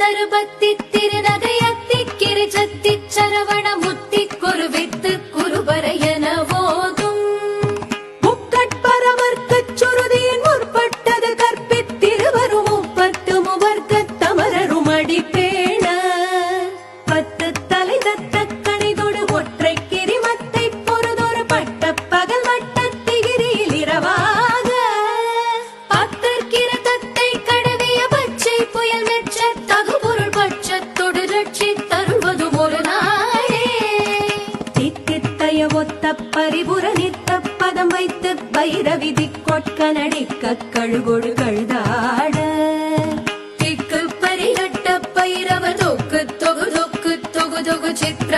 தருபத்தி திருநகையத்தி கிரிஜத்தி சரவண முத்தி குருவித்து குருபரையன போதும் முக்கட்பரவர்க்கச் சுருதியின் முற்பட்டது கற்பித்திருவரும் முப்பத்து முவர்க்கத் தமரரும் அடிப்பேண பத்து தலை தத்த கணிதொடு ஒற்றை கிரிமத்தை பொறுதொரு பட்ட பகல் வட்டத்திகிரியில் இரவாக பத்தற்கிற தத்தை கடவிய பச்சை புயல் மெச்ச தகுபொருள் பட்சத்தொடு ரட்சி தருவதும் ஒரு நாளே தித்தித்தய ஒத்த பரிபுர நித்த பதம் வைத்து பைரவிதி கொட்கனடிக்க கழுகொடு கழுதாட திக்கு பரிகட்ட பைரவ தொக்கு தொகு தொகு தொகு தொகு சித்திர